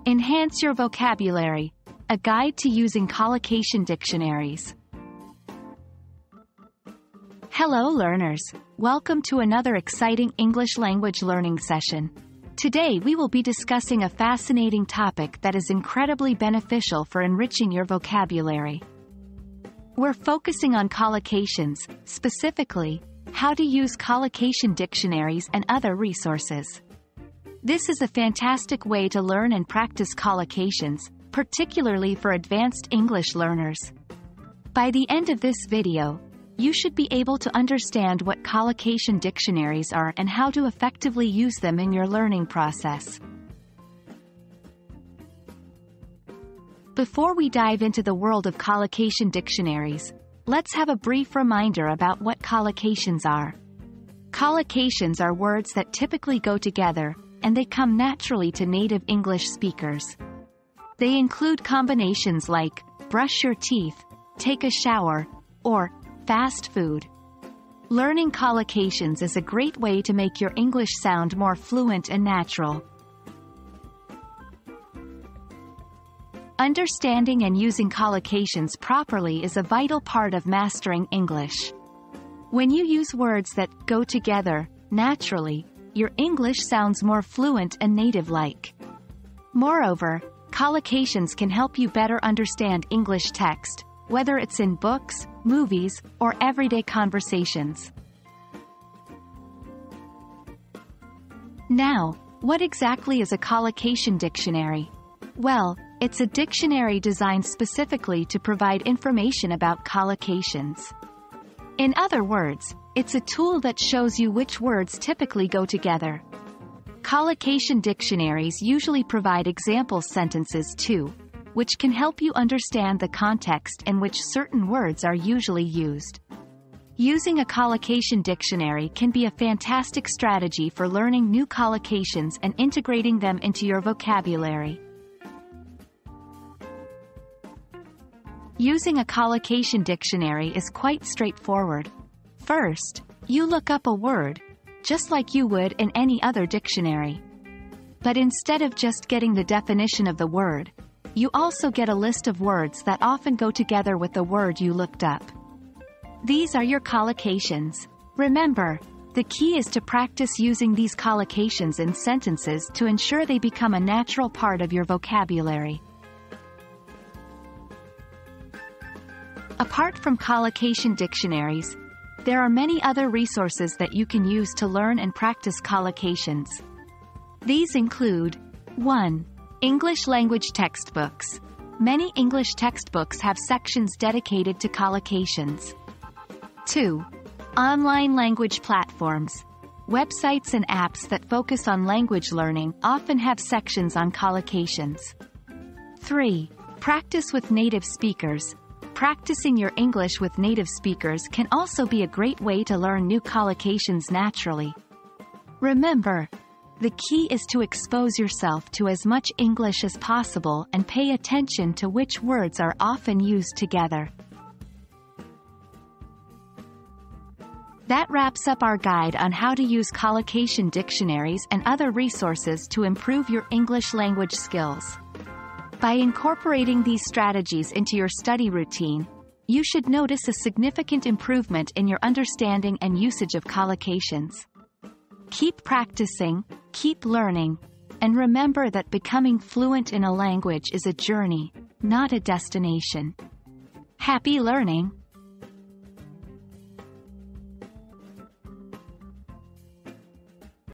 Enhance your vocabulary. A guide to using collocation dictionaries. Hello learners, welcome to another exciting English language learning session. Today we will be discussing a fascinating topic that is incredibly beneficial for enriching your vocabulary. We're focusing on collocations, specifically, how to use collocation dictionaries and other resources. This is a fantastic way to learn and practice collocations, particularly for advanced English learners. By the end of this video, you should be able to understand what collocation dictionaries are and how to effectively use them in your learning process. Before we dive into the world of collocation dictionaries, let's have a brief reminder about what collocations are. Collocations are words that typically go together, and they come naturally to native English speakers. They include combinations like brush your teeth, take a shower, or fast food. Learning collocations is a great way to make your English sound more fluent and natural. Understanding and using collocations properly is a vital part of mastering English. When you use words that go together naturally, your English sounds more fluent and native-like. Moreover, collocations can help you better understand English text, whether it's in books, movies, or everyday conversations. Now, what exactly is a collocation dictionary? Well, it's a dictionary designed specifically to provide information about collocations. In other words, it's a tool that shows you which words typically go together. Collocation dictionaries usually provide example sentences too, which can help you understand the context in which certain words are usually used. Using a collocation dictionary can be a fantastic strategy for learning new collocations and integrating them into your vocabulary. Using a collocation dictionary is quite straightforward. First, you look up a word, just like you would in any other dictionary. But instead of just getting the definition of the word, you also get a list of words that often go together with the word you looked up. These are your collocations. Remember, the key is to practice using these collocations in sentences to ensure they become a natural part of your vocabulary. Apart from collocation dictionaries, there are many other resources that you can use to learn and practice collocations. These include 1. English language textbooks. Many English textbooks have sections dedicated to collocations. 2. Online language platforms. Websites and apps that focus on language learning often have sections on collocations. 3. Practice with native speakers. Practicing your English with native speakers can also be a great way to learn new collocations naturally. Remember, the key is to expose yourself to as much English as possible and pay attention to which words are often used together. That wraps up our guide on how to use collocation dictionaries and other resources to improve your English language skills. By incorporating these strategies into your study routine, you should notice a significant improvement in your understanding and usage of collocations. Keep practicing, keep learning, and remember that becoming fluent in a language is a journey, not a destination. Happy learning!